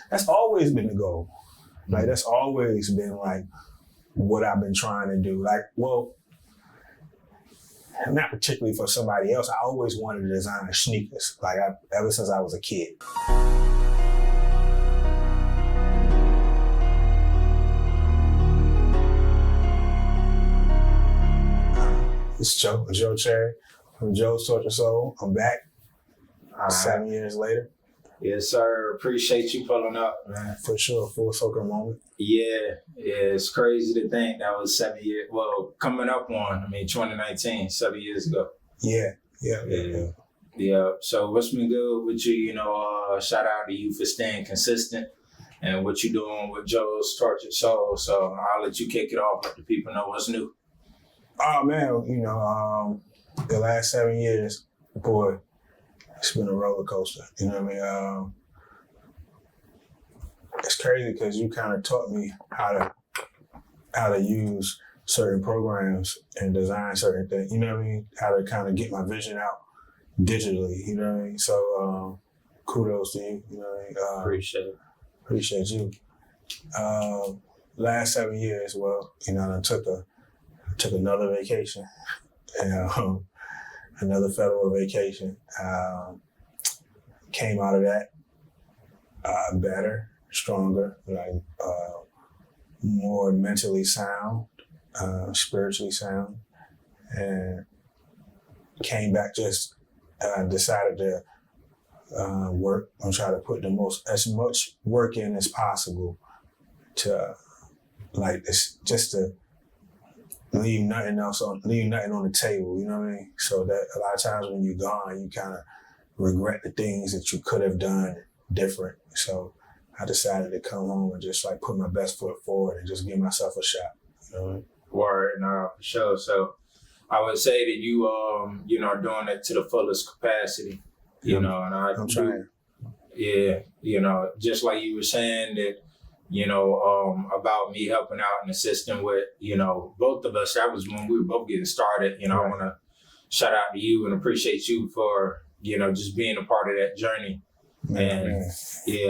that's always been the goal. Like, that's always been like what I've been trying to do. Like, well, not particularly for somebody else. I always wanted to design sneakers, like ever since I was a kid. It's Joe Cherry from Joe's Torture Soul. I'm back 7 years later. Yes, sir. Appreciate you pulling up, man. For sure, full circle moment. Yeah, it's crazy to think that was 7 years. Well, coming up on, 2019, 7 years ago. Yeah. So what's been good with you? Shout out to you for staying consistent and what you doing with Joe's Tortured Soul. So I'll let you kick it off, let the people know what's new. Oh man, the last 7 years, boy, it's been a roller coaster. You know what I mean? It's crazy because you kind of taught me how to use certain programs and design certain things. You know what I mean? How to kind of get my vision out digitally. You know what I mean? So kudos to you. You know what I mean? Appreciate you. Last 7 years, well, I took another vacation, and another federal vacation. Came out of that better, stronger, more mentally sound, spiritually sound, and came back just decided to work and try to put as much work in as possible to leave nothing on the table, you know what I mean? So that a lot of times when you're gone, you kind of regret the things that you could have done different. So I decided to come home and just put my best foot forward and just give myself a shot. You know what I mean? Word, no, for sure. So I would say that you, doing it to the fullest capacity, and I'm trying. Yeah, just like you were saying that, about me helping out and assisting with, both of us. That was when we were both getting started. I want to shout out to you and appreciate you for, just being a part of that journey. And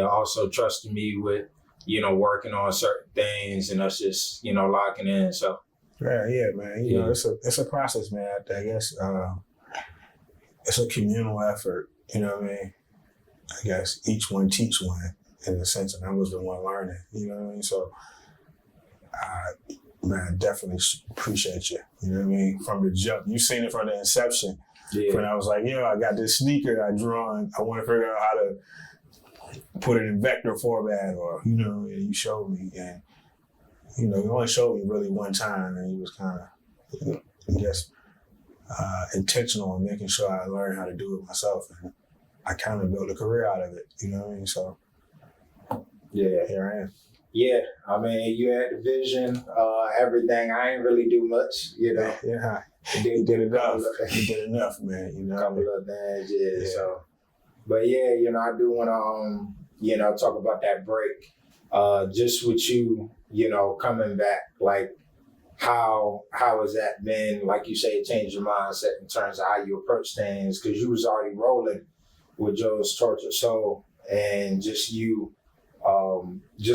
also trusting me with, working on certain things and us just, locking in. So. Yeah, man. It's a process, man. I guess it's a communal effort. You know what I mean? I guess each one teach one. In the sense that I was the one learning, you know what I mean? So, I definitely appreciate you. You know what I mean? From the jump, you seen it from the inception. Yeah. When I was like, I got this sneaker I drew on. I want to figure out how to put it in vector format, or and you showed me, and you only showed me really one time, and he was kind of, intentional in making sure I learned how to do it myself, and I kind of built a career out of it. You know what I mean? So. Yeah, here I am. Yeah, you had the vision, everything. I ain't really do much, Yeah, you did enough. You did enough, man. A couple of things, yeah. So, but I do want to, talk about that break. Just with you, coming back, like how has that been? Like you say, it changed your mindset in terms of how you approach things, because you was already rolling with Joe's Tortured Soul, and just you.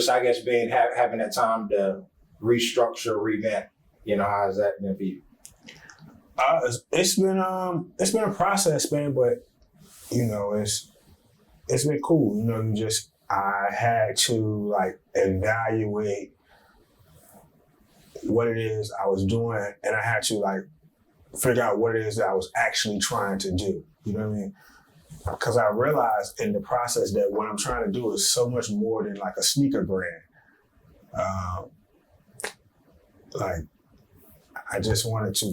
I guess having that time to restructure, revamp. How has that been for you? It's been a process, man. But it's been cool. I had to evaluate what it is I was doing, and I had to figure out what it is that I was actually trying to do. You know what I mean? Because I realized in the process that what I'm trying to do is so much more than a sneaker brand. I just wanted to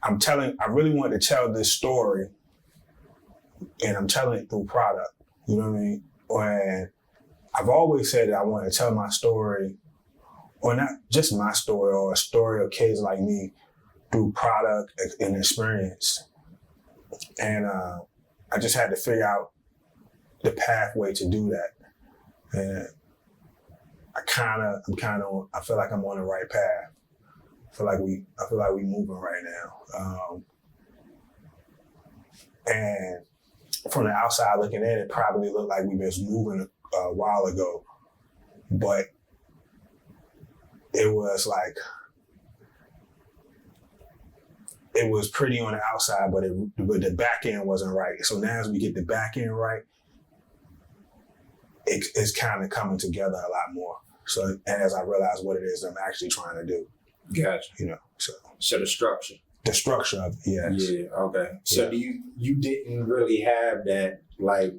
I really wanted to tell this story, and I'm telling it through product. You know what I mean? And I've always said that I want to tell my story, or not just my story, or a story of kids like me through product and experience. And I just had to figure out the pathway to do that. And I feel like I'm on the right path. I feel like we moving right now. And from the outside looking in, it probably looked like we was moving a while ago, but it was like, it was pretty on the outside, but the back end wasn't right. So now as we get the back end right, it's kind of coming together a lot more. So, and as I realize what it is I'm actually trying to do. Gotcha. You know, so the structure. The structure of it, yes. Yeah, okay. So do you didn't really have that, like,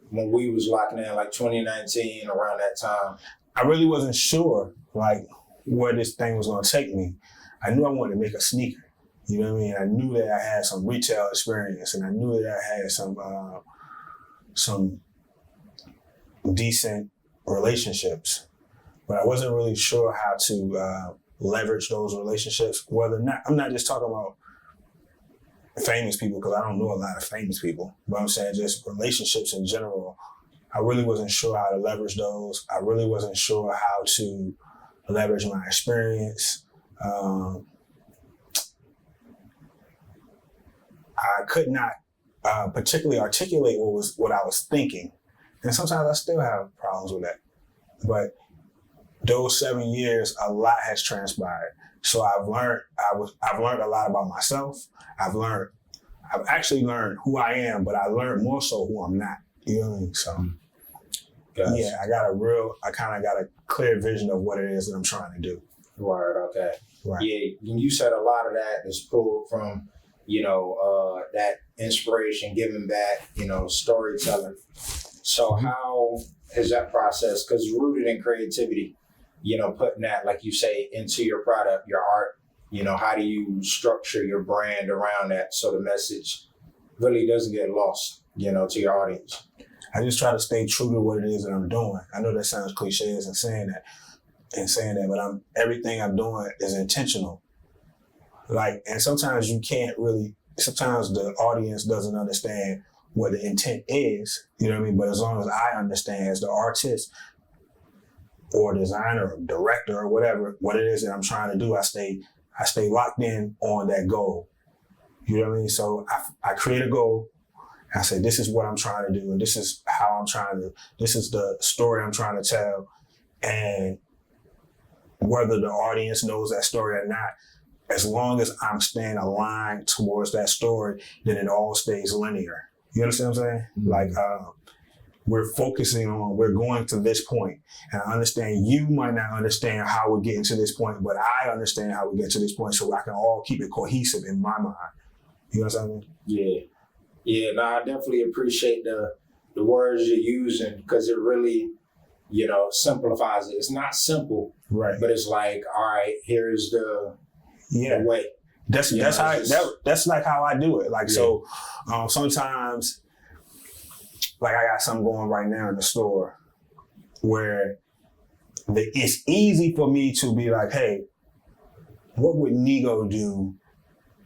when we was locking in, like 2019, around that time? I really wasn't sure, like, where this thing was going to take me. I knew I wanted to make a sneaker. You know what I mean? I knew that I had some retail experience, and I knew that I had some decent relationships, but I wasn't really sure how to leverage those relationships. Whether or not, I'm not just talking about famous people, because I don't know a lot of famous people, but I'm saying just relationships in general. I really wasn't sure how to leverage those. I really wasn't sure how to leverage my experience. I could not particularly articulate what I was thinking. And sometimes I still have problems with that. But those 7 years, a lot has transpired. So I've learned a lot about myself. I've actually learned who I am, but I learned more so who I'm not. You know what I mean? So yeah, I kind of got a clear vision of what it is that I'm trying to do. Right, okay. Right. Yeah, you said a lot of that is pulled from, that inspiration, giving back, storytelling. So how is that process? Because rooted in creativity, putting that, like you say, into your product, your art, how do you structure your brand around that so the message really doesn't get lost, to your audience? I just try to stay true to what it is that I'm doing. I know that sounds cliche in saying that, but everything I'm doing is intentional. And sometimes sometimes the audience doesn't understand what the intent is, you know what I mean? But as long as I understand as the artist or designer or director or whatever, what it is that I'm trying to do, I stay locked in on that goal. You know what I mean? So I create a goal. I say, this is what I'm trying to do, and this is this is the story I'm trying to tell. And whether the audience knows that story or not, as long as I'm staying aligned towards that story, then it all stays linear. You understand what I'm saying? Mm-hmm. We're going to this point, and I understand you might not understand how we're getting to this point, but I understand how we get to this point, so I can all keep it cohesive in my mind. You know what I'm saying? Yeah. Yeah, no, I definitely appreciate the words you're using, because it really, simplifies it. It's not simple, right? But it's like, all right, here's the way. That's like how I do it. So sometimes, like I got something going right now in the store where it's easy for me to be like, hey, what would Nigo do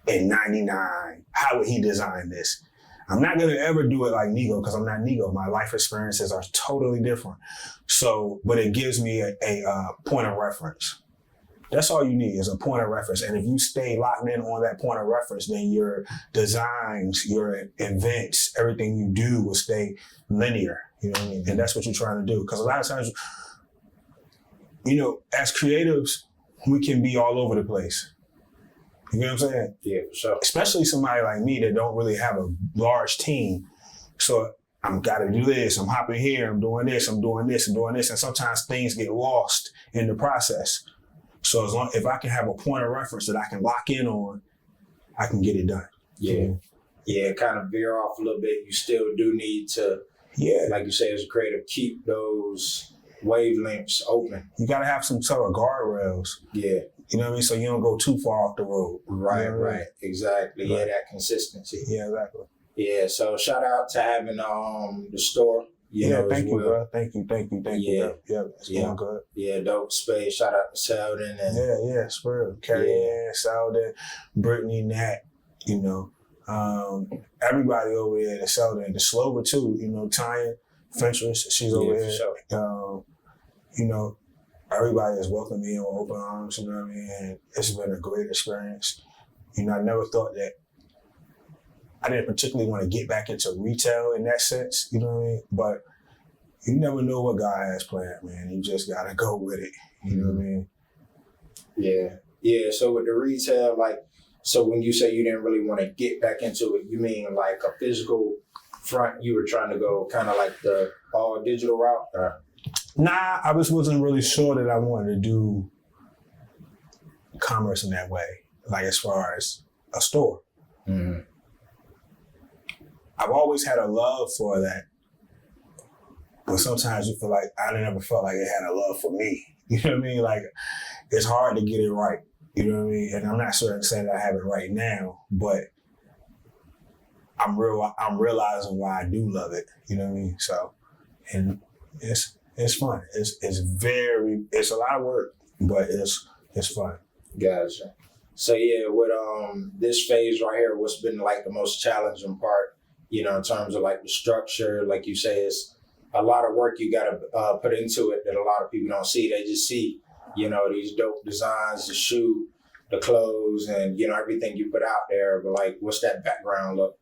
in 99? How would he design this? I'm not going to ever do it like Nigo, because I'm not Nigo. My life experiences are totally different. So, but it gives me a point of reference. That's all you need is a point of reference. And if you stay locked in on that point of reference, then your designs, your events, everything you do will stay linear. You know what I mean? And that's what you're trying to do. Because a lot of times, as creatives, we can be all over the place. You know what I'm saying? Yeah, for sure. Especially somebody like me that don't really have a large team. So I'm got to do this. I'm hopping here. I'm doing this. I'm doing this. I'm doing this. And sometimes things get lost in the process. So if I can have a point of reference that I can lock in on, I can get it done. Yeah. Yeah, kind of veer off a little bit. You still do need to, like you say, as a creative, keep those wavelengths open. You got to have some sort of guardrails. Yeah. You know what I mean? So you don't go too far off the road. Right, right. Exactly. Right. Yeah, that consistency. Yeah, exactly. Yeah, so shout out to having the store. Thank you, bro. Thank you. Yeah, it's going good. Yeah, dope space. Shout out to Sheldon. And it's real. Carrie Ann, Sheldon, Brittany, Nat, everybody over there at Sheldon. The Slover too, Tanya Fentress, she's over here. Sure. Everybody has welcomed me in with open arms, you know what I mean? And it's been a great experience. I never thought that I didn't particularly want to get back into retail in that sense, you know what I mean? But you never know what God has planned, man. You just gotta go with it. You know what I mean? Yeah. So with the retail, like, so when you say you didn't really want to get back into it, you mean like a physical front? You were trying to go kind of like the all digital route? Nah, I just wasn't really sure that I wanted to do commerce in that way, like as far as a store. Mm-hmm. I've always had a love for that, but sometimes you feel like I never felt like it had a love for me. You know what I mean? Like, it's hard to get it right. You know what I mean? And I'm not sure saying that I have it right now, but I'm realizing why I do love it. You know what I mean? So, and it's fun. It's a lot of work, but it's fun. Gotcha. So yeah, with this phase right here, what's been like the most challenging part, you know, in terms of like the structure, like you say, it's a lot of work you gotta put into it that a lot of people don't see. They just see, you know, these dope designs, the shoe, the clothes, and, you know, everything you put out there. But like, what's that background look?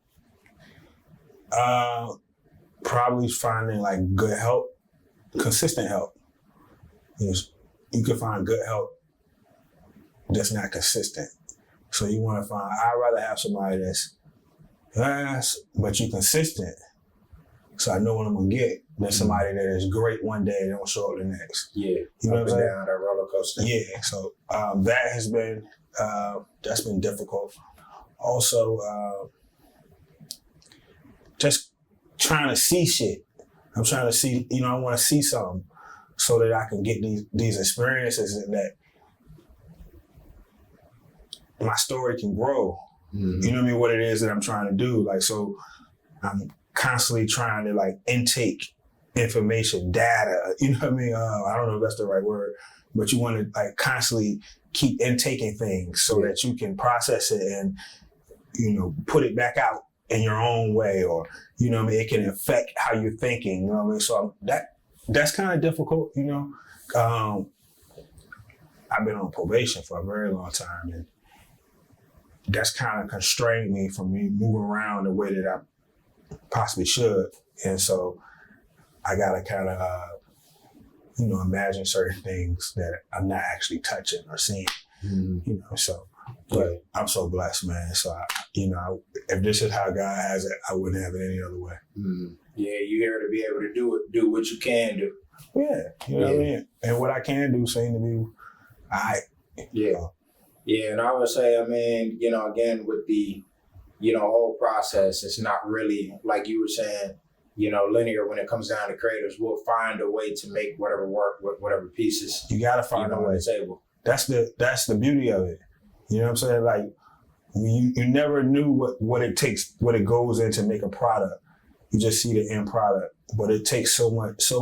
Probably finding like good help, consistent help. You can find good help that's not consistent. So you want to find, I'd rather have somebody that's fast, but you consistent. So I know what I'm going to get than somebody that is great one day and don't show up the next. Yeah. You know what I'm saying? Down that roller coaster. Yeah. So that has been, that's been difficult. Also, just trying to see shit. I'm trying to see, you know, I want to see something so that I can get these experiences and that my story can grow. Mm-hmm. You know what I mean? What it is that I'm trying to do. Like, so I'm constantly trying to like intake information, data, you know what I mean? I don't know if that's the right word, but you want to like constantly keep intaking things so that you can process it and, you know, put it back out in your own way, or, you know what I mean? It can affect how you're thinking, you know what I mean? So that's kind of difficult, you know? I've been on probation for a very long time, and that's kind of constrained me from me moving around the way that I possibly should. And so I got to kind of, you know, imagine certain things that I'm not actually touching or seeing, you know, so. But I'm so blessed, man. So, you know, if this is how God has it, I wouldn't have it any other way. Yeah, you're here to be able to do what you can do. Yeah, you know what I mean? And what I can do seem to be all right. Yeah. Yeah, and I would say, I mean, you know, again, with the, you know, whole process, it's not really, like you were saying, you know, linear when it comes down to creators. We'll find a way to make whatever work with whatever pieces. You got to find a way. On the table. That's the beauty of it. You know what I'm saying? Like, you never knew what it takes, what it goes in to make a product. You just see the end product, but it takes so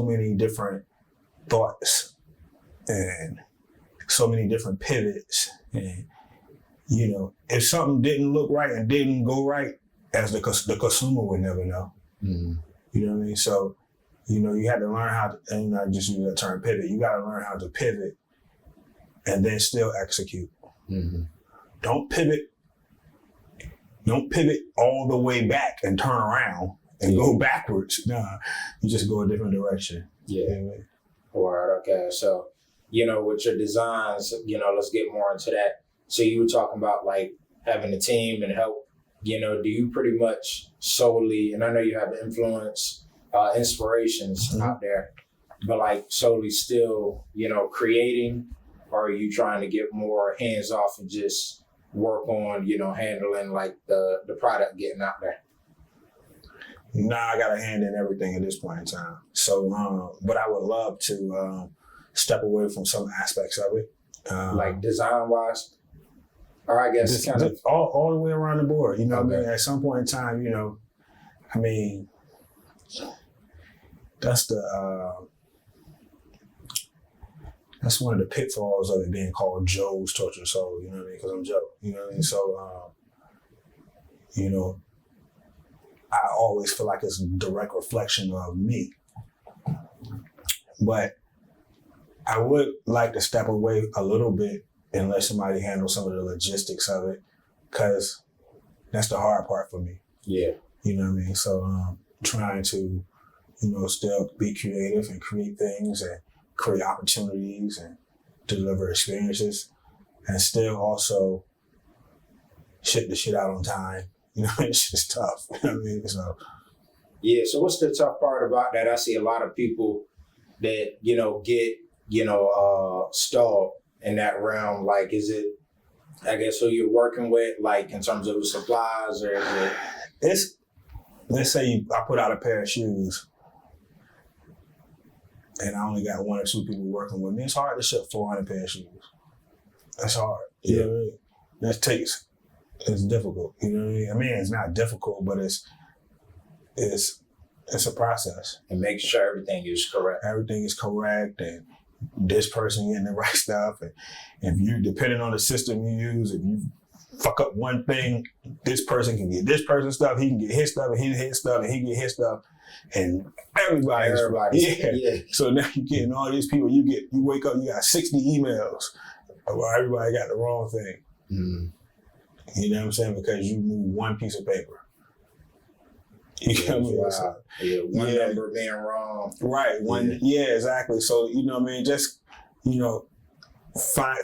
many different thoughts and so many different pivots. And, you know, if something didn't look right and didn't go right, as the consumer would never know. Mm-hmm. You know what I mean? So, you know, you had to learn how to, and not just use that term pivot, you got to learn how to pivot and then still execute. Mm-hmm. Don't pivot all the way back and turn around and go backwards. Nah, you just go a different direction. Yeah. You know what I mean? All right, okay. So, you know, with your designs, you know, let's get more into that. So you were talking about like having a team and help, you know, do you pretty much solely, and I know you have influence, inspirations out there, but like solely still, you know, creating, or are you trying to get more hands off and just work on, you know, handling like the product getting out there? Nah, I got a hand in everything at this point in time. So, but I would love to step away from some aspects of it. Like design wise? Or I guess just, kind of all the way around the board. You know what I mean? At some point in time, you know, I mean, that's one of the pitfalls of it being called Joe's Tortured Soul, you know what I mean? Because I'm Joe, you know what I mean? So, you know, I always feel like it's a direct reflection of me. But I would like to step away a little bit and let somebody handle some of the logistics of it, because that's the hard part for me. Yeah. You know what I mean? So trying to still be creative and create things and create opportunities and deliver experiences, and still also ship the shit out on time. It's just tough. You know what I mean? So Yeah. So what's the tough part about that? I see a lot of people that, get, stalled in that realm. Like, is it, I guess, who you're working with, like in terms of the supplies, or is it? it's, let's say I put out a pair of shoes and I only got 1 or 2 people working with me. It's hard to ship 400 pair of shoes. That's hard. You know what I mean? It's difficult. You know what I mean? I mean, it's not difficult, but it's a process. And make sure everything is correct. Everything is correct, and this person getting the right stuff. And if you, depending on the system you use, if you fuck up one thing, this person can get this person's stuff, he can get his stuff, and he get his stuff, and he get his stuff. And everybody's yeah. So now you're getting all these people, you wake up, you got 60 emails about everybody got the wrong thing. Mm. You know what I'm saying? Because you move one piece of paper. You know what I mean? Wow. So, One number being wrong. Right. Exactly. So, you know what I mean? Just,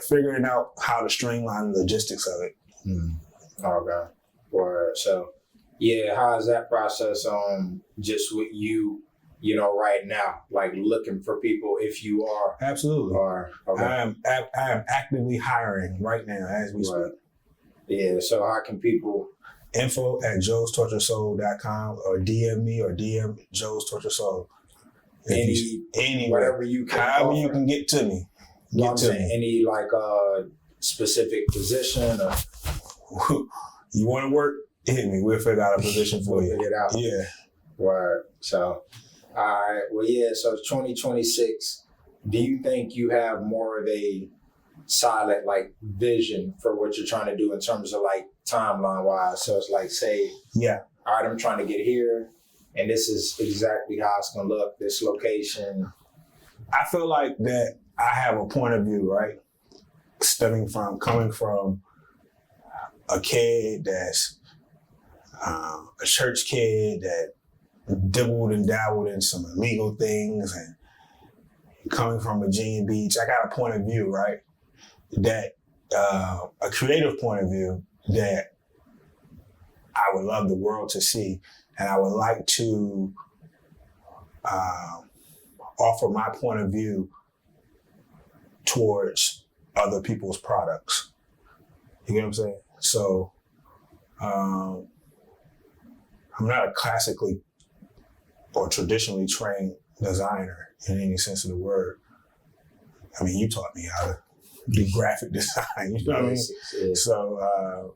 figuring out how to streamline the logistics of it. Mm. Okay. Word. So, how is that process just with you, right now, like looking for people if you are? Absolutely. Okay. I am actively hiring right now as we speak. Yeah. So how can people? info@joestorturesoul.com or DM me or DM Joe's Torture Soul. Any whatever you can. However offer. you can get to me. Get to me. Any specific position or you want to work? Hit me. We'll figure out a position for you. Figure it out. Yeah. Word. So, all right. Well, so 2026, do you think you have more of a solid vision for what you're trying to do in terms of timeline wise? So it's say, all right, I'm trying to get here and this is exactly how it's going to look, this location. I feel like that I have a point of view, right? Coming from a kid that's a church kid that dibbled and dabbled in some illegal things, and coming from Virginia Beach, I got a point of view, right? That a creative point of view that I would love the world to see, and I would like to offer my point of view towards other people's products. You get what I'm saying? So I'm not a classically or traditionally trained designer in any sense of the word. I mean, you taught me how to do graphic design, you know what I mean? Yeah. So,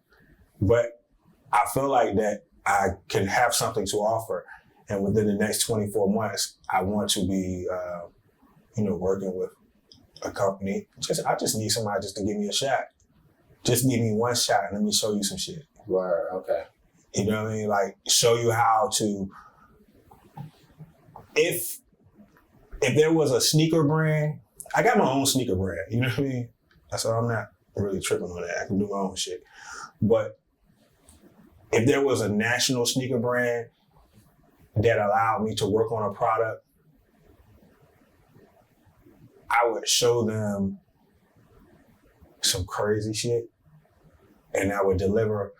but I feel like that I can have something to offer, and within the next 24 months, I want to be, working with a company. I just need somebody just to give me a shot. Just give me one shot and let me show you some shit. Word. Okay. You know what I mean? Show you how to. If there was a sneaker brand, I got my own sneaker brand. You know what I mean? So I'm not really tripping on that. I can do my own shit. But if there was a national sneaker brand that allowed me to work on a product, I would show them some crazy shit, and I would deliver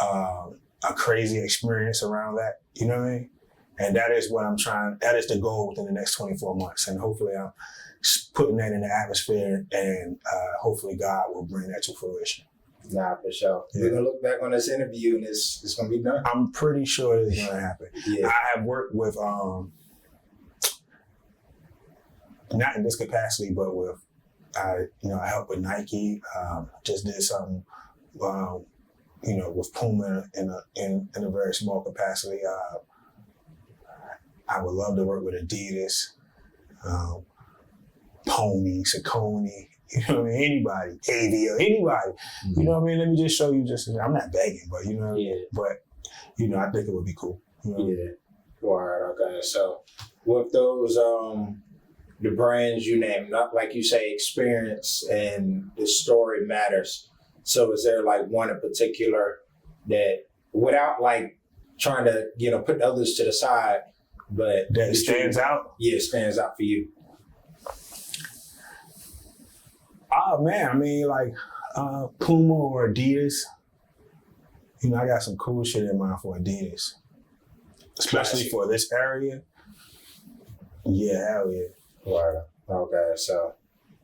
a crazy experience around that. You know what I mean? And that is the goal within the next 24 months. And hopefully I'm putting that in the atmosphere, and hopefully God will bring that to fruition. Nah, for sure. Yeah. We're going to look back on this interview and it's going to be done. I'm pretty sure it's going to happen. Yeah. I have worked with, not in this capacity, but with, I helped with Nike, just did something, with Puma in a very small capacity. I would love to work with Adidas, Pony, Saucony, you know what I mean? Anybody, AVO, anybody. Mm-hmm. You know what I mean? Let me just show you I'm not begging, but you know, but I think it would be cool. You know? Yeah. Right, okay. So with those, the brands you named, not like you say, experience and the story matters. So is there one in particular that, without trying to, put others to the side, But that stands out. Yeah, stands out for you. Oh man, I mean like Puma or Adidas. You know, I got some cool shit in mind for Adidas, especially Classic. for this area. Yeah, hell yeah. Right. Okay. So,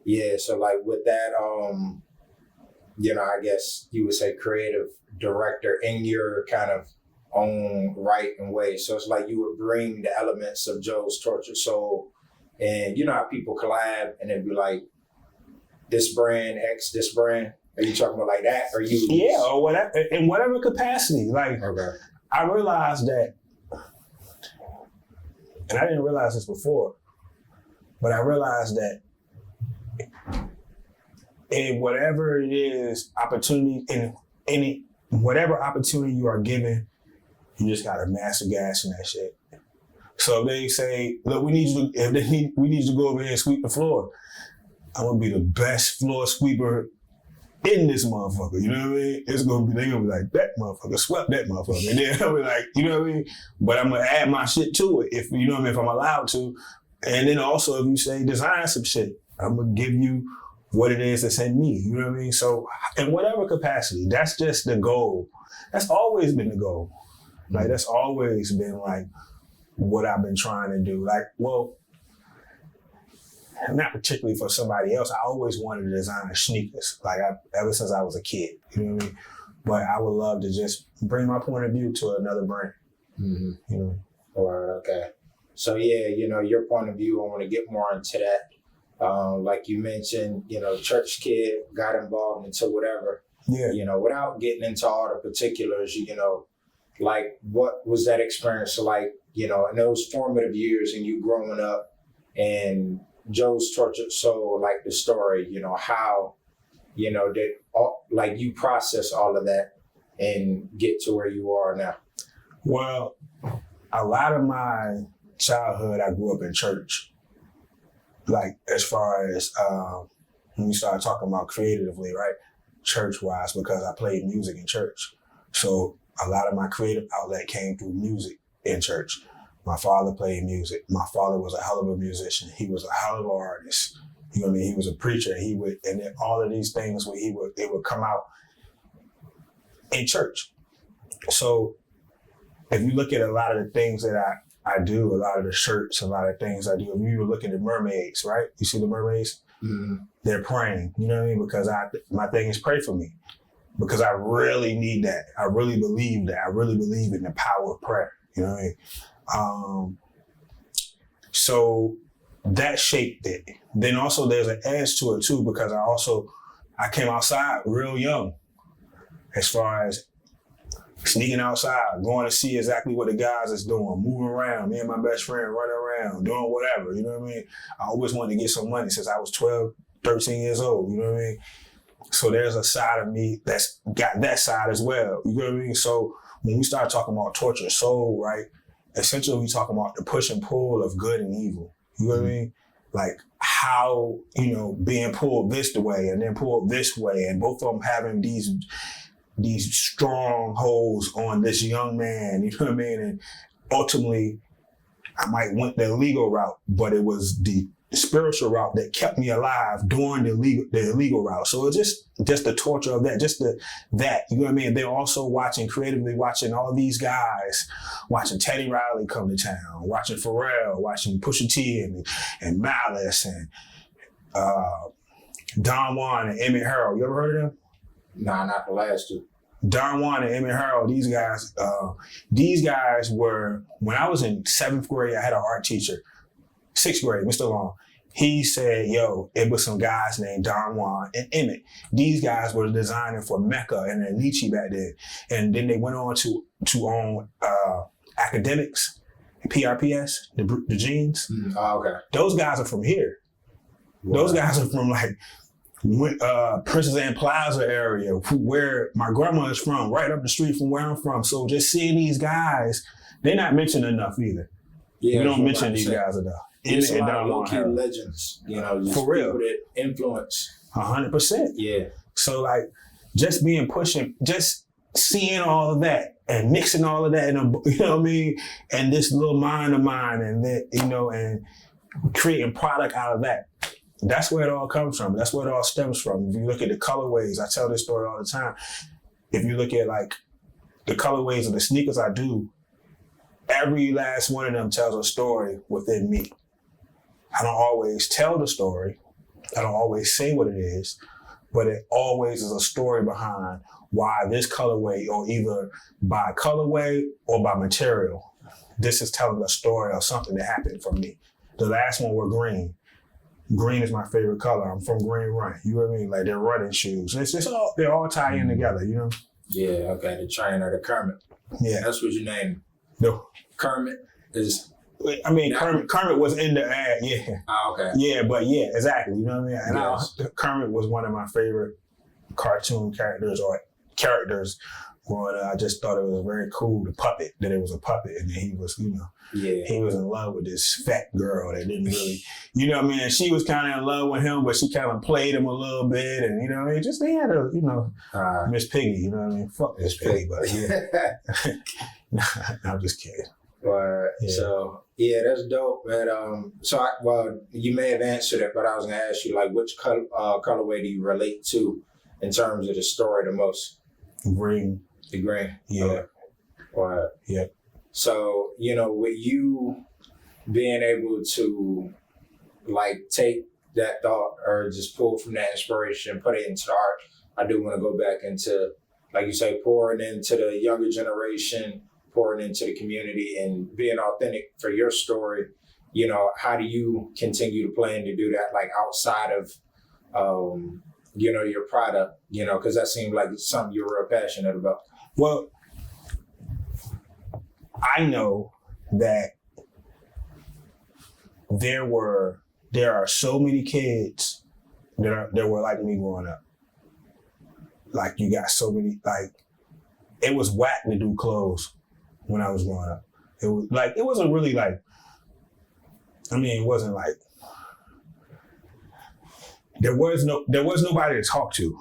yeah. So, like with that, you know, I guess you would say creative director in your kind of own right and way. So it's like you would bring the elements of Joe's Tortured Soul, and you know how people collab and it'd be like this brand X, this brand. Are you talking about like that? Or you? Yeah, or whatever, in whatever capacity. Like, Okay. I realized that, and I didn't realize this before, but I realized that in whatever it is, opportunity, in any, whatever opportunity you are given, you just gotta master gas in that shit. So if they say, look, we need you to go over here and sweep the floor, I'm gonna be the best floor sweeper in this motherfucker, you know what I mean? They gonna be like, that motherfucker swept that motherfucker. And then I'll be like, you know what I mean? But I'm gonna add my shit to it if, you know what I mean, if I'm allowed to. And then also if you say design some shit, I'm gonna give you what it is that's in me, you know what I mean? So in whatever capacity, that's just the goal. That's always been the goal. Like that's always been like what I've been trying to do. Like, well, not particularly for somebody else. I always wanted to design sneakers, like ever since I was a kid. You know what I mean? But I would love to just bring my point of view to another brand. Mm-hmm. You know. Or okay. So yeah, you know your point of view. I want to get more into that. Like you mentioned, you know, church kid got involved into whatever. Yeah. You know, without getting into all the particulars, you know, like what was that experience like? You know, in those formative years and you growing up and Joe's Tortured Soul, like the story, you know, how, you know, did all, like you process all of that and get to where you are now? Well, a lot of my childhood, I grew up in church. Like as far as when we started talking about creatively, right? Church-wise, because I played music in church. So a lot of my creative outlet came through music in church. My father played music. My father was a hell of a musician. He was a hell of an artist. You know what I mean? He was a preacher. And then all of these things where it would come out in church. So if you look at a lot of the things that I do, a lot of the shirts, a lot of things I do, if you were looking at mermaids, right? You see the mermaids? Mm-hmm. They're praying, you know what I mean? Because my thing is pray for me. Because I really need that. I really believe that. I really believe in the power of prayer. You know what I mean? So that shaped it. Then also there's an edge to it too, because I came outside real young as far as sneaking outside, going to see exactly what the guys is doing, moving around, me and my best friend running around, doing whatever, you know what I mean? I always wanted to get some money since I was 12, 13 years old, you know what I mean? So there's a side of me that's got that side as well, you know what I mean? So when we start talking about Tortured Soul, right, essentially we talk about the push and pull of good and evil, you know what I mean? Like how, you know, being pulled this way and then pulled this way and both of them having these strongholds on this young man, you know what I mean? And ultimately, I might went the illegal route, but it was the spiritual route that kept me alive during the illegal route. So it's just the torture of that, that, you know what I mean? They're also creatively watching all these guys, watching Teddy Riley come to town, watching Pharrell, watching Pusha T and Malice and Don Juan and Emmett Harold. You ever heard of them? Nah, not the last two. Don Juan and Emmett Harold, these guys were, when I was in 7th grade, I had an art teacher, 6th grade, Mr. Long. He said, yo, it was some guys named Don Juan and Emmett. These guys were designing for Mecca and Nietzsche back then. And then they went on to own Academics, PRPS, the jeans. Oh, okay. Those guys are from here. Wow. Those guys are from like Princess Anne Plaza area, where my grandma is from, right up the street from where I'm from. So just seeing these guys, they're not mentioned enough either. Yeah, we don't mention these guys enough. There's a lot of low-key legends, you know, just for real. People that influence. 100%. Yeah. So like, just being pushing, just seeing all of that and mixing all of that in a, you know what I mean, and this little mind of mine, and then, you know, and creating product out of that. That's where it all comes from. That's where it all stems from. If you look at the colorways, I tell this story all the time. If you look at like the colorways of the sneakers I do, every last one of them tells a story within me. I don't always tell the story. I don't always say what it is, but it always is a story behind why this colorway, or either by colorway or by material, this is telling a story of something that happened for me. The last one were green. Green is my favorite color. I'm from Green Run. You know what I mean? Like they're running shoes. It's just all, they all tie in together, you know? Yeah, okay. The trainer, the Kermit. Yeah. That's what you named. No. Kermit is... I mean, Kermit was in the ad, yeah. Oh, okay. Yeah, but yeah, exactly. You know what I mean? And Yes. Kermit was one of my favorite cartoon characters growing up. I just thought it was very cool, the puppet, that it was a puppet. And then he was, you know, he was in love with this fat girl that didn't really, you know what I mean? And she was kind of in love with him, but she kind of played him a little bit. And, you know what I mean? Just, they had a, you know, Miss Piggy, you know what I mean? Fuck Miss Piggy, but yeah. I'm just kidding. So yeah, that's dope, man. Well, you may have answered it, but I was gonna ask you, like, which colorway do you relate to in terms of the story the most? Green. The green. Yeah. Yeah. So, you know, with you being able to like take that thought or just pull from that inspiration, put it into the art, I do want to go back into, like you say, pouring into the younger generation, pouring into the community and being authentic for your story. You know, how do you continue to plan to do that, like outside of, you know, your product, you know, because that seemed like it's something you're real passionate about. Well, I know that there are so many kids that were like me growing up. Like you got so many, like it was whack to do clothes when I was growing up. It was like, it wasn't really like, I mean, it wasn't like, there was nobody to talk to,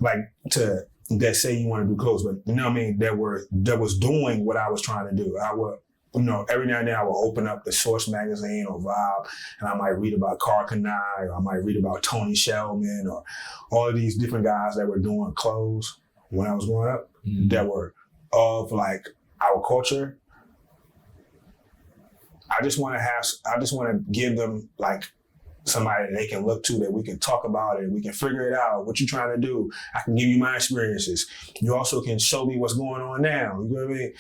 like that say you want to do clothes, but you know what I mean, that was doing what I was trying to do. I would, you know, every now and then I would open up the Source magazine or Vibe, and I might read about Carl Kanai, or I might read about Tony Shellman, or all of these different guys that were doing clothes when I was growing up, that were of like our culture. I just want to give them like somebody that they can look to, that we can talk about it, we can figure it out, what you're trying to do. I can give you my experiences. You also can show me what's going on now. You know what I mean?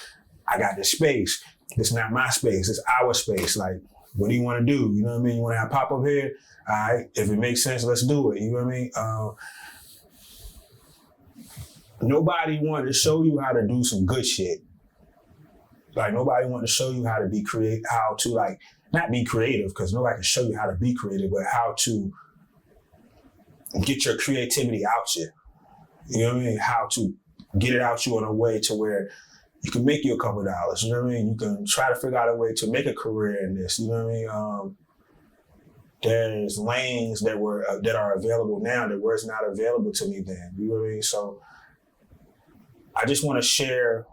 I got this space. It's not my space, it's our space. Like, what do you want to do? You know what I mean? You want to have pop-up here? All right, if it makes sense, let's do it. You know what I mean? Nobody wanted to show you how to do some good shit. Like, nobody wanted to show you how to be how to like, not be creative, because nobody can show you how to be creative, but how to get your creativity out you. You know what I mean? How to get it out you in a way to where you can make you a couple dollars. You know what I mean? You can try to figure out a way to make a career in this. You know what I mean? There's lanes that are available now that was not available to me then. You know what I mean? So I just want to share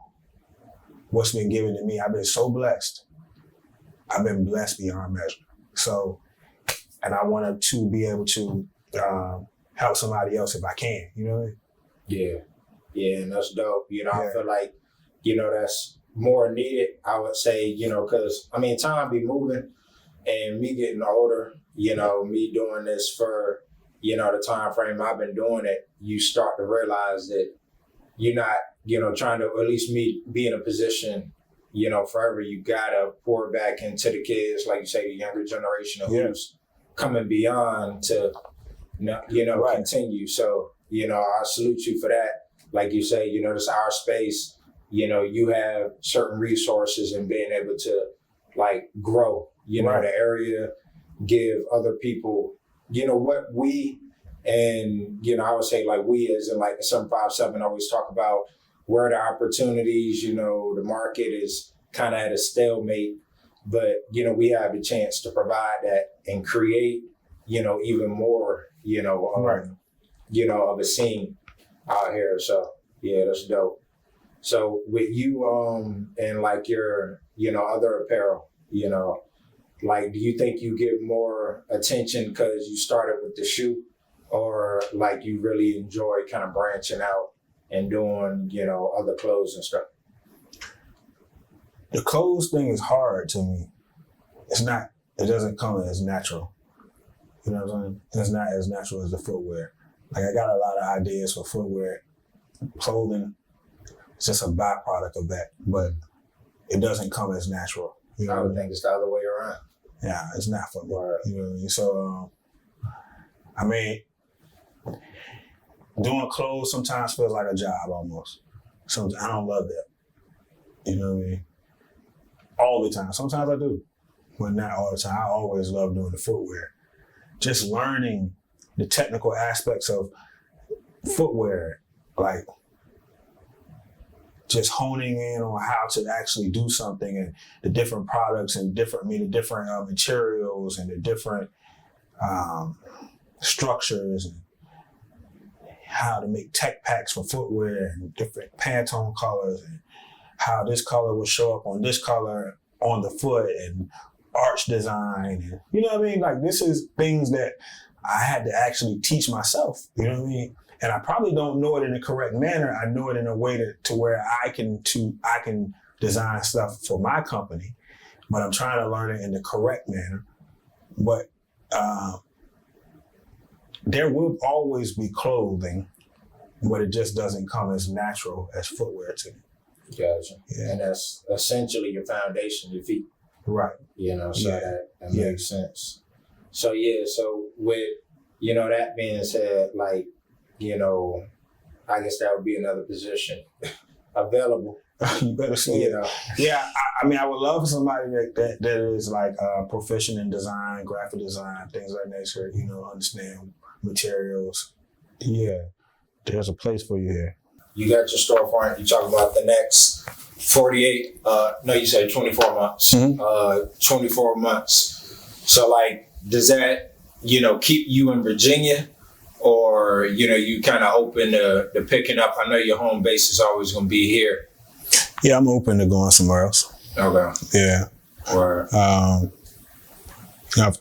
what's been given to me. I've been so blessed. I've been blessed beyond measure. So, and I wanted to be able to help somebody else if I can, you know what I mean? Yeah. Yeah, and that's dope. You know, Yeah. I feel like, you know, that's more needed, I would say, you know, because, I mean, time be moving, and me getting older, you know, me doing this for, you know, the time frame I've been doing it, you start to realize that you're not, you know, trying to, at least me, be in a position, you know, forever. You gotta pour back into the kids, like you say, the younger generation who's coming beyond to, you know, continue. So, you know, I salute you for that. Like you say, you know, this our space, you know, you have certain resources and being able to like grow, you know, the area, give other people, you know, what we, and, you know, I would say like we as in like the 757 always talk about where the opportunities, you know, the market is kind of at a stalemate, but, you know, we have the chance to provide that and create, you know, even more, you know, you know, of a scene out here. So, Yeah, that's dope. So with you and like your, other apparel, like, do you think you get more attention because you started with the shoe, or like you really enjoy kind of branching out and doing, other clothes and stuff? The clothes thing is hard to me. It doesn't come as natural. You know what I'm saying? It's not as natural as the footwear. Like, I got a lot of ideas for footwear. Clothing, it's just a byproduct of that, but it doesn't come as natural. You know I would think it's the other way around. Yeah, it's not footwear. You know what I mean? So, doing clothes sometimes feels like a job almost. Sometimes I don't love that. You know what I mean? All the time. Sometimes I do, but not all the time. I always love doing the footwear. Just learning the technical aspects of footwear, like just honing in on how to actually do something, and the different products and the different materials and the different structures, and how to make tech packs for footwear and different Pantone colors, and how this color will show up on this color on the foot, and arch design. And, you know what I mean? Like, this is things that I had to actually teach myself. You know what I mean? And I probably don't know it in the correct manner. I know it in a way to where I can design stuff for my company, but I'm trying to learn it in the correct manner. But there will always be clothing, but it just doesn't come as natural as footwear to me. Gotcha. Yeah. And that's essentially your foundation, your feet. Right. So that makes sense. So so with, that being said, like, I guess that would be another position available. You better see it. Yeah, I would love for somebody that is like proficient in design, graphic design, things like that nature, understand materials. Yeah, there's a place for you here. You got your storefront. You talk about the next 48, you said 24 months. Mm-hmm. 24 months. So, like, does that, keep you in Virginia? Or, you kind of open to picking up? I know your home base is always going to be here. Yeah, I'm open to going somewhere else. Okay. Yeah. Or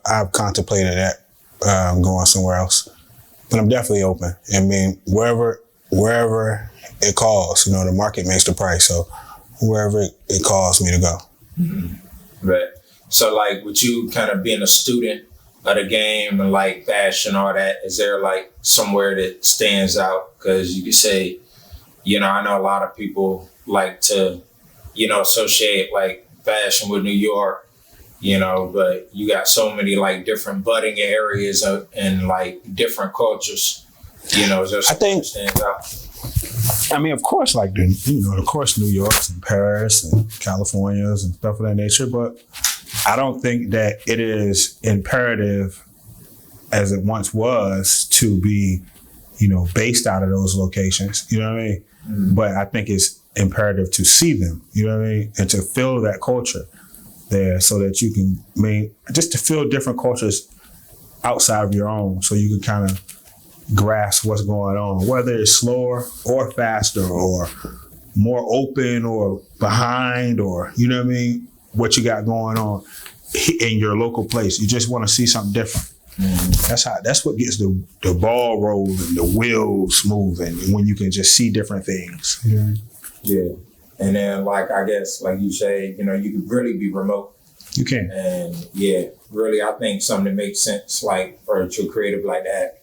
I've contemplated that, going somewhere else. But I'm definitely open. I mean, wherever it calls, the market makes the price. So wherever it calls me to go. Mm-hmm. Right. So, like, with you kind of being a student of the game and like fashion, all that, is there like somewhere that stands out? Because you could say, I know a lot of people like to, associate like fashion with New York, but you got so many like different budding areas and like different cultures, is there something that stands out? I mean, of course, like, of course, New York's and Paris and California's and stuff of that nature, but I don't think that it is imperative, as it once was, to be, based out of those locations. You know what I mean? Mm-hmm. But I think it's imperative to see them. You know what I mean? And to feel that culture there, so that you can, just to feel different cultures outside of your own, so you can kind of grasp what's going on, whether it's slower or faster or more open or behind, or, what you got going on in your local place. You just want to see something different. Mm-hmm. That's what gets the ball rolling, the wheels moving, when you can just see different things. Mm-hmm. Yeah. And then, like, I guess, like you say, you can really be remote. You can. And really, I think something that makes sense, like, for a creative like that.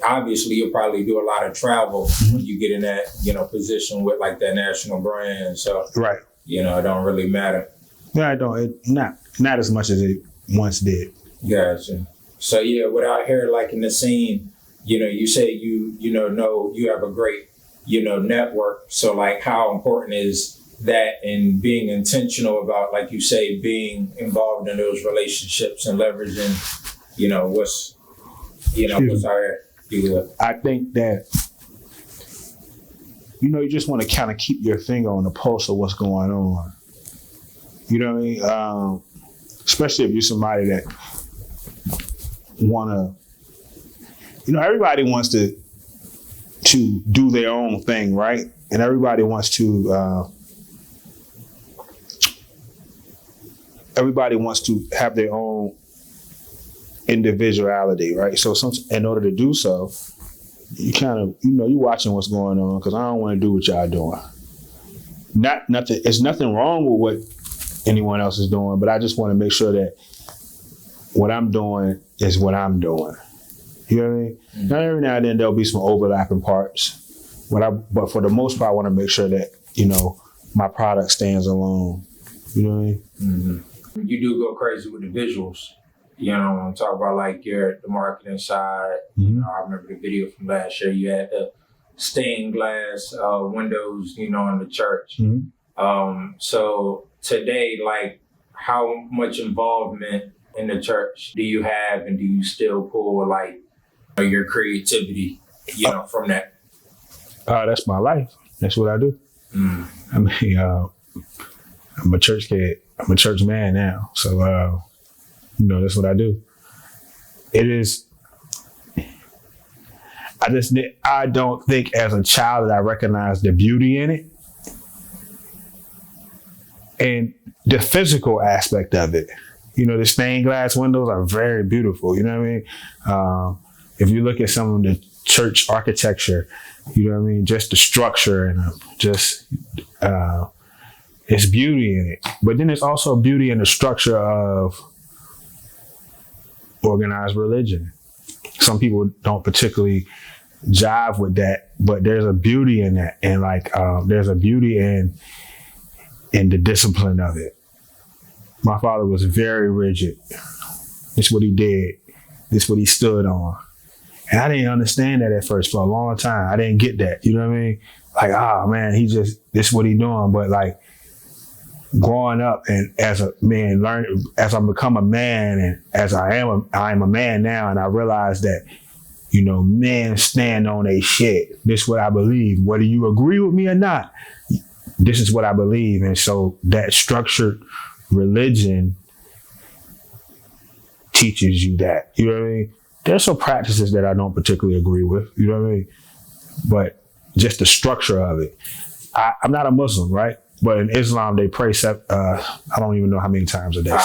Obviously, you'll probably do a lot of travel when you get in that, position with like that national brand. So, right. It don't really matter. No, I don't. Not as much as it once did. Gotcha. So without here, like in the scene, you say you have a great, network. So like, how important is that in being intentional about, like you say, being involved in those relationships and leveraging, what's our. I think that, you just want to kind of keep your finger on the pulse of what's going on. You know what I mean? Especially if you're somebody that everybody wants to do their own thing, right? and everybody wants to have their own individuality, right? So in order to do so, you kind of, you watching what's going on, because I don't want to do what y'all doing. Nothing. It's nothing wrong with what anyone else is doing, but I just want to make sure that what I'm doing is what I'm doing. You know what I mean? Mm-hmm. Now, every now and then there'll be some overlapping parts, but for the most part, I want to make sure that my product stands alone. You know what I mean? Mm-hmm. You do go crazy with the visuals. I'm talking about like the marketing side. Mm-hmm. I remember the video from last year. You had the stained glass windows, in the church. Mm-hmm. So today, like, how much involvement in the church do you have, and do you still pull like your creativity, from that? That's my life. That's what I do. Mm. I mean, I'm a church kid. I'm a church man now. So, that's what I do. It is, I don't think as a child that I recognized the beauty in it and the physical aspect of it. The stained glass windows are very beautiful. You know what I mean? If you look at some of the church architecture, just the structure and just, it's beauty in it. But then there's also beauty in the structure of organized religion. Some people don't particularly jive with that, but there's a beauty in that. And there's a beauty in the discipline of it. My father was very rigid. This is what he did. This is what he stood on. And I didn't understand that at first for a long time. I didn't get that. You know what I mean? Like, man, this is what he doing. But like growing up and as a man, as I become a man and as I am a man now, and I realize that, men stand on their shit. This is what I believe. Whether you agree with me or not, this is what I believe. And so that structured religion teaches you that. You know what I mean? There's some practices that I don't particularly agree with. You know what I mean? But just the structure of it. I'm not a Muslim, right? But in Islam, they pray, I don't even know how many times a day,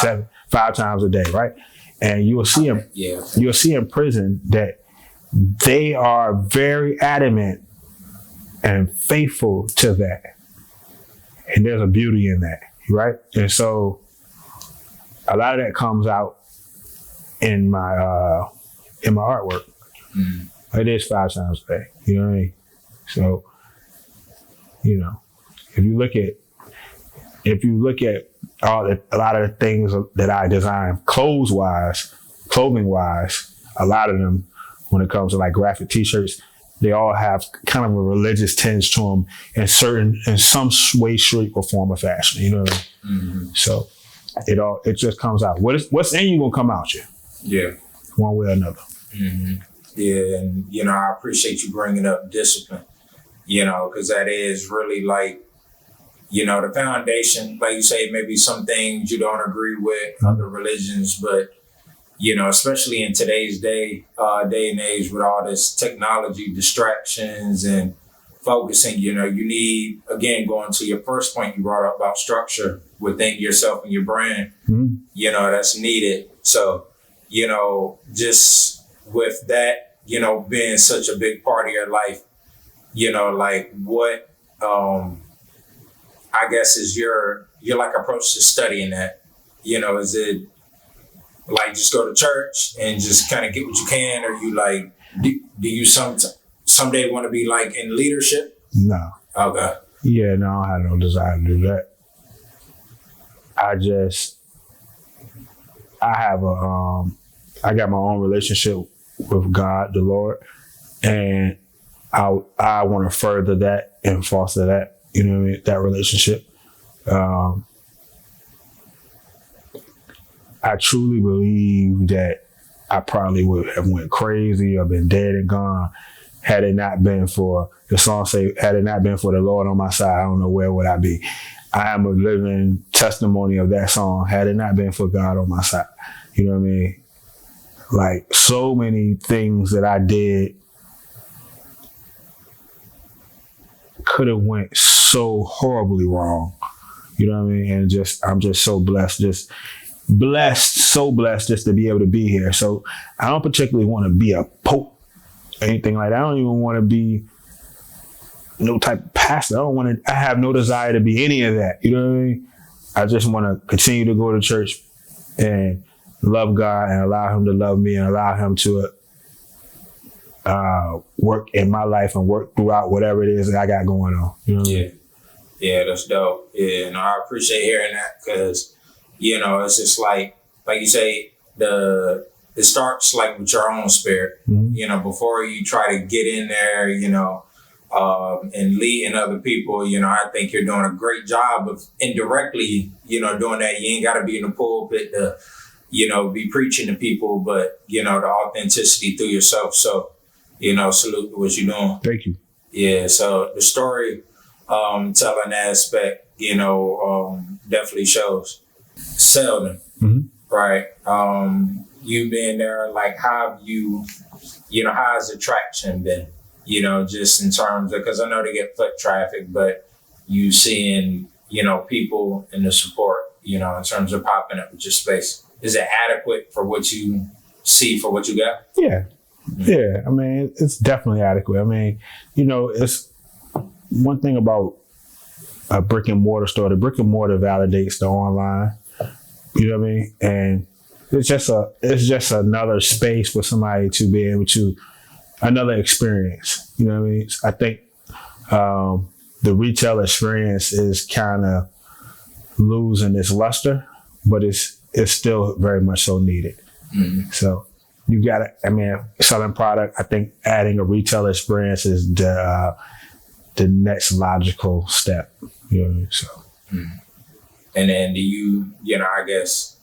5 times a day, right? And you will see in prison that they are very adamant and faithful to that. And there's a beauty in that, right? And so a lot of that comes out in my artwork. Mm-hmm. It is 5 times a day. You know what I mean? So, if you look at a lot of the things that I design clothing wise, a lot of them, when it comes to like graphic t-shirts, they all have kind of a religious tinge to them in some way, shape, or form or fashion. You know what I mean? Mm-hmm. So it just comes out. What's in you gonna come out you? Yeah. One way or another. Mm-hmm. Yeah, and I appreciate you bringing up discipline. Because that is really like, the foundation. Like you say, maybe some things you don't agree with other religions, but especially in today's day and age with all this technology, distractions and focusing, you need, again, going to your first point you brought up about structure within yourself and your brand, that's needed. So, just with that, being such a big part of your life, like what, I guess is your like approach to studying that, is it like just go to church and just kind of get what you can, or you like, do you someday want to be like in leadership? No. Okay. Yeah, no, I have no desire to do that. I got my own relationship with God, the Lord, and I want to further that and foster that, that relationship. I truly believe that I probably would have went crazy or been dead and gone had it not been for, the song say, had it not been for the Lord on my side, I don't know where would I be. I am a living testimony of that song, had it not been for God on my side. You know what I mean? Like so many things that I did could have went so horribly wrong. You know what I mean? And I'm just so blessed, so blessed just to be able to be here. So I don't particularly want to be a pope, anything like that. I don't even want to be no type of pastor. I have no desire to be any of that. You know what I mean? I just want to continue to go to church and love God and allow him to love me and allow him to work in my life and work throughout whatever it is that I got going on. You know what I mean? Yeah, that's dope. Yeah, no, I appreciate hearing that because, you know, it's just like you say, it starts like with your own spirit, you know, before you try to get in there, you know, and leading other people, you know, I think you're doing a great job of indirectly, you know, doing that. You ain't got to be in the pulpit to, you know, be preaching to people, but, you know, the authenticity through yourself. So, you know, salute to what you're doing. Thank you. Yeah. So the story telling aspect, you know, definitely shows. Seldon, right? You been there, like, how have you know, how's the traction been? You know, just in terms of, because I know they get foot traffic, but you seeing, you know, people in the support, you know, in terms of popping up with your space. Is it adequate for what you see, for what you got? Yeah. Yeah. I mean, it's definitely adequate. I mean, you know, it's one thing about a brick and mortar store. The brick and mortar validates the online. You know what I mean? And it's just another space for somebody to be able to, another experience. You know what I mean? I think the retail experience is kind of losing its luster, but it's still very much so needed. So you got to, I mean, selling product, I think adding a retail experience is the next logical step. You know what I mean? So. And then do you know, I guess,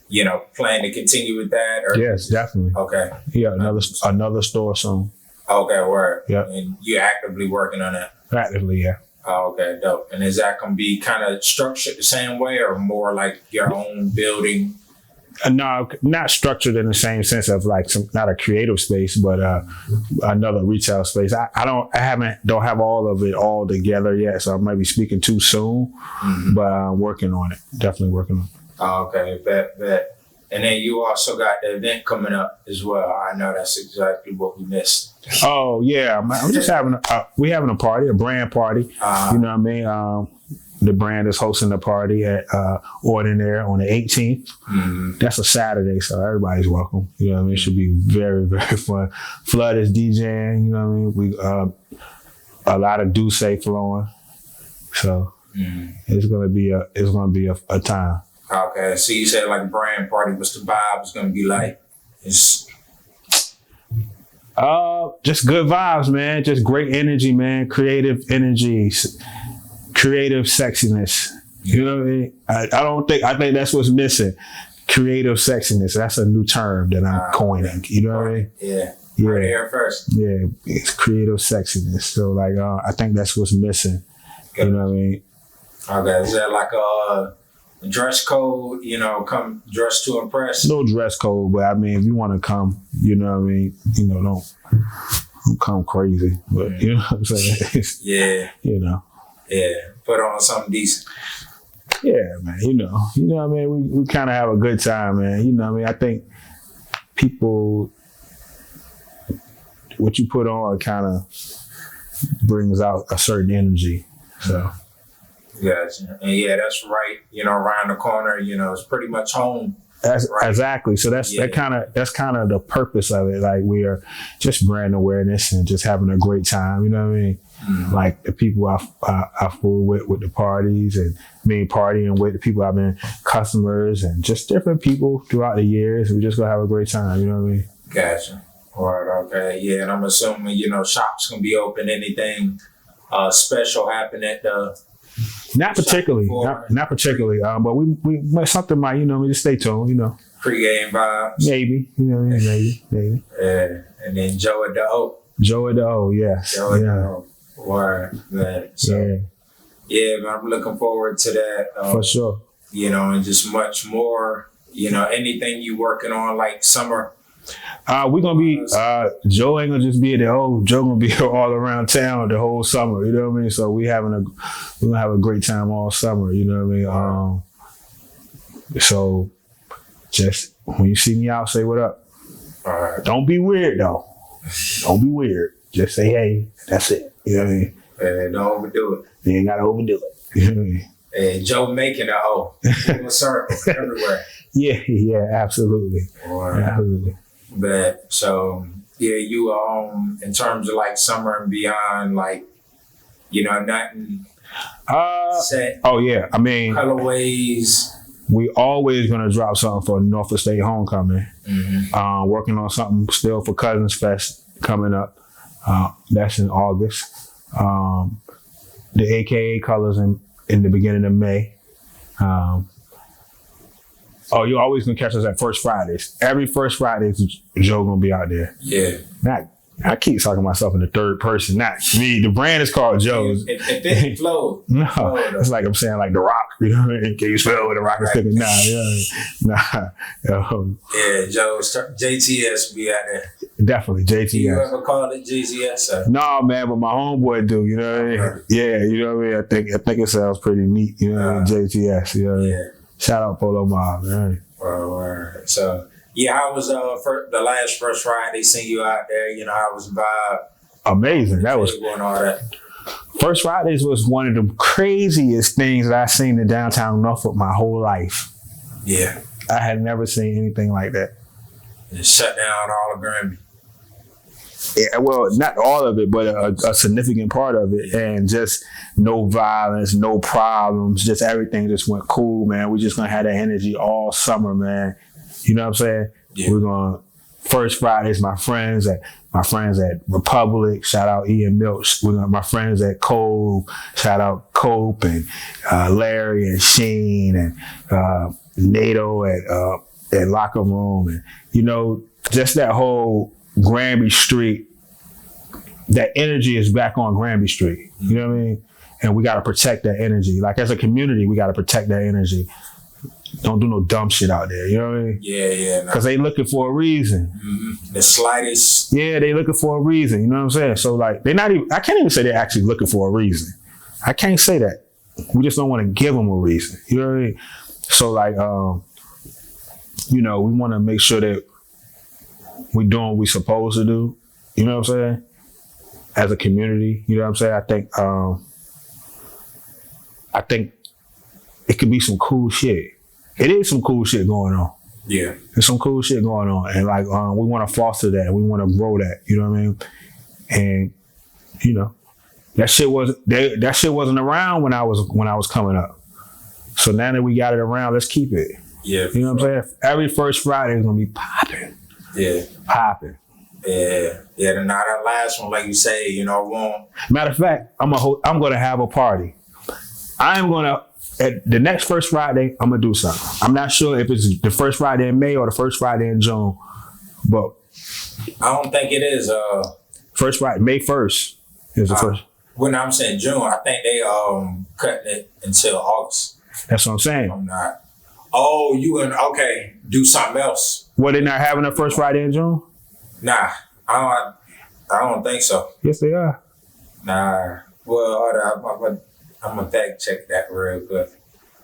you know, plan to continue with that? Or yes, definitely. Okay. Yeah, another store soon. Okay, word. Yeah. And you're actively working on that? Actively, yeah. Oh, okay, dope. And is that going to be kind of structured the same way or more like your own building? No, not structured in the same sense of like not a creative space, but another retail space. I don't have all of it all together yet, so I might be speaking too soon, but I'm working on it. Definitely working on it. Oh, okay, bet. And then you also got the event coming up as well. I know that's exactly what we missed. Oh yeah, I'm just having a party, a brand party. You know what I mean? The brand is hosting a party at Ordinaire on the 18th. That's a Saturday, so everybody's welcome. You know what I mean? It should be very, very fun. Flood is DJing. You know what I mean? We a lot of Douce flowing, so it's gonna be a time. Okay, so you said like brand party. What's the vibe? It's gonna be like? It's just good vibes, man. Just great energy, man. Creative energy. Creative sexiness. You know what I mean? I think that's what's missing. Creative sexiness. That's a new term that I'm coining. You know what I mean? Yeah. Right here first. Yeah. It's creative sexiness. So like, I think that's what's missing. Okay. You know what I mean? Okay. Is that like a dress code? You know, come dress to impress? No dress code, but I mean, if you want to come, you know what I mean? You know, don't come crazy. But you know what I'm saying? Yeah. You know. Yeah, put on something decent. Yeah, man. You know what I mean? We kind of have a good time, man. You know what I mean? I think people, what you put on kind of brings out a certain energy. So. Gotcha. And yeah, that's right. You know, around the corner, you know, it's pretty much home. That's right. Exactly. So that's kind of the purpose of it. Like we are just brand awareness and just having a great time. You know what I mean? Like the people I fool with the parties and me partying with the people I've been customers and just different people throughout the years. We just gonna have a great time. You know what I mean? Gotcha. All right. Okay. Yeah. And I'm assuming, you know, shops gonna be open. Anything special happen at the? Not particularly. Not particularly. But we something might, you know, we just stay tuned. You know. Pre-game vibes. Maybe. You know. Maybe. Yeah. And then Joe at the O. Joe at the O. Yes. Joe at the O. Word, man. So, yeah, man, I'm looking forward to that. For sure. You know, and just much more, you know, anything you working on like summer We're gonna be Joe ain't gonna just be there. Oh, Joe gonna be all around town the whole summer. You know what I mean? So we're gonna have a great time all summer. You know what I mean? So just when you see me out, say what up. All right. Don't be weird though. Don't be weird. Just say hey. That's it. You know what I mean? And don't overdo it. You ain't gotta overdo it. You know what I mean? And Joe making a hoe. Circle everywhere. Yeah, absolutely. Absolutely. But so yeah, you in terms of like summer and beyond, like nothing set. Oh yeah, I mean colorways. We always gonna drop something for Norfolk State homecoming. Mm-hmm. Working on something still for Cousins Fest coming up. That's in August. The AKA colors in the beginning of May. You're always gonna catch us at First Fridays. Every First Friday, Joe gonna be out there. Yeah. I keep talking myself in the third person. Not me. The brand is called Joe's. If it flow. No, it's like I'm saying like The Rock. You know what I mean? Can you spell what The Rock is cooking? Nah. Yeah, Joe's JTS be out there. Definitely JTS. You ever called it JTS? No, man, but my homeboy do. You know what I mean? Yeah, you know what I mean. I think it sounds pretty neat. You know, JTS. You know what I mean? Shout out Polo Mob, man. Right. So. Yeah, I was the last First Friday. Seeing you out there, I was vibe. Amazing. That was doing all that. First Fridays was one of the craziest things that I've seen in downtown Norfolk my whole life. Yeah, I had never seen anything like that. Just shut down all of Granby. Yeah, well, not all of it, but a significant part of it, and just no violence, no problems, just everything just went cool, man. We just gonna have that energy all summer, man. You know what I'm saying? Yeah. We're going First Fridays. My friends at Republic. Shout out Ian Milch. We're my friends at Cove. Shout out Cope and Larry and Sheen and NATO at Locker Room, and just that whole Granby Street. That energy is back on Granby Street. You know what I mean? And we got to protect that energy. Like as a community, we got to protect that energy. Don't do no dumb shit out there. You know what I mean? Yeah. Because they looking for a reason. Mm-hmm. The slightest. Yeah, they looking for a reason. You know what I'm saying? So like, they're not even. I can't even say they're actually looking for a reason. I can't say that. We just don't want to give them a reason. You know what I mean? So like, we want to make sure that we're doing what we're supposed to do. You know what I'm saying? As a community, you know what I'm saying? I think it could be some cool shit. It is some cool shit going on. Yeah. There's some cool shit going on. And like, we want to foster that. We want to grow that. You know what I mean? And, that shit wasn't around when I was coming up. So now that we got it around, let's keep it. Yeah. You know what I'm saying? Every First Friday is going to be popping. Yeah. Popping. Yeah. Yeah. Now that last one, like you say, won't. Matter of fact, I'm going to have a party. I'm going to, at the next First Friday, I'm going to do something. I'm not sure if it's the first Friday in May or the first Friday in June, but I don't think it is. First Friday, May 1st is the first. When I'm saying June, I think they cut it until August. That's what I'm saying. I'm not. Oh, you okay, do something else. What, they not having a first Friday in June? Nah, I don't think so. Yes, they are. Nah. Well, I'm gonna fact check that real quick.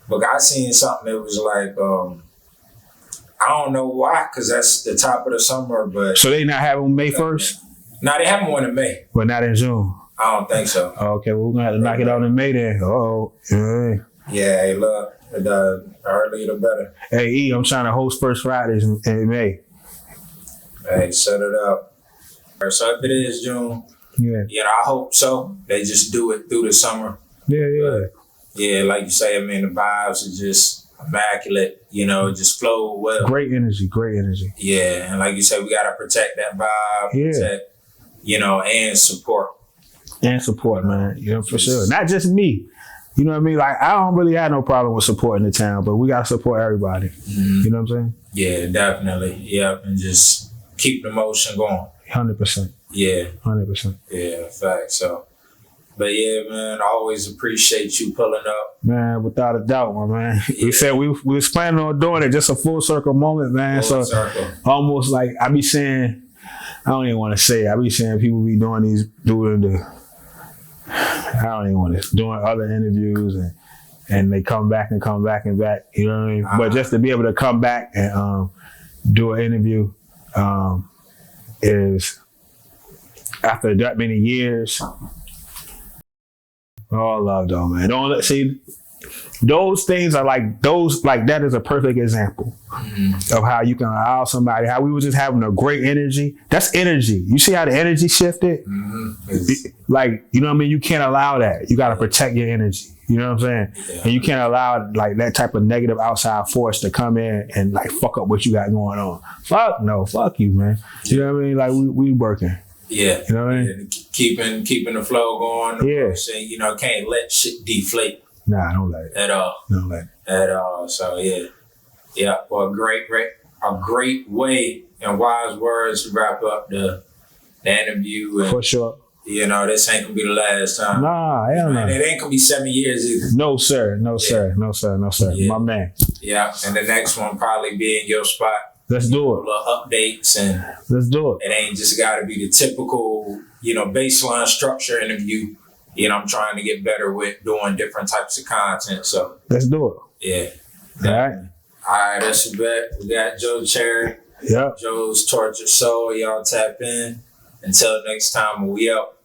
But I seen something that was like, I don't know why, because that's the top of the summer, but. So they not having May 1st? No, they having one in May. But not in June? I don't think so. Okay, well, we're gonna have to knock it out in May then. Yeah, hey, look, the earlier the better. Hey, E, I'm trying to host First Fridays in May. Hey, set it up. So if it is June, I hope so. They just do it through the summer. Yeah. Yeah, like you say, I mean, the vibes are just immaculate, just flow well. Great energy. Yeah, and like you said, we got to protect that vibe, protect, and support. And support, man, for sure. Not just me. You know what I mean? Like, I don't really have no problem with supporting the town, but we got to support everybody. Mm-hmm. You know what I'm saying? Yeah, definitely. Yeah, and just keep the motion going. 100%. Yeah. 100%. Yeah, in fact, so. But yeah, man, I always appreciate you pulling up. Man, without a doubt, my man. We said we was planning on doing it, just a full circle moment, man. Full so circle. almost like I be saying, I don't even want to say it. I be saying people be doing I don't even want to doing other interviews and they come back and back. You know what I mean? But just to be able to come back and do an interview is after that many years. All love though, man. Don't see those things are like that is a perfect example of how you can allow somebody, how we were just having a great energy. That's energy. You see how the energy shifted? Like, you know what I mean? You can't allow that. You got to protect your energy. You know what I'm saying? Yeah. And you can't allow like that type of negative outside force to come in and like fuck up what you got going on. Fuck you, man. You know what I mean? Like we working. Yeah. You know what I mean? Keeping the flow going. Yeah. Saying, you know, can't let shit deflate. Nah, I don't let it. At all. Don't let it. At all. So yeah. Yeah. Well, a great way and wise words to wrap up the interview. And, for sure. You know, this ain't gonna be the last time. Nah, hell no. And it ain't gonna be 7 years either. No, sir. No, sir. Yeah. My man. Yeah. And the next one probably be in your spot. Let's do it. Little updates and let's do it. It ain't just got to be the typical, you know, baseline structure interview. You know, I'm trying to get better with doing different types of content. So let's do it. Yeah. All right. All right, that's a bet. We got Joe Cherry. Yep. Joe's Tortured Soul. Y'all tap in. Until next time, we out.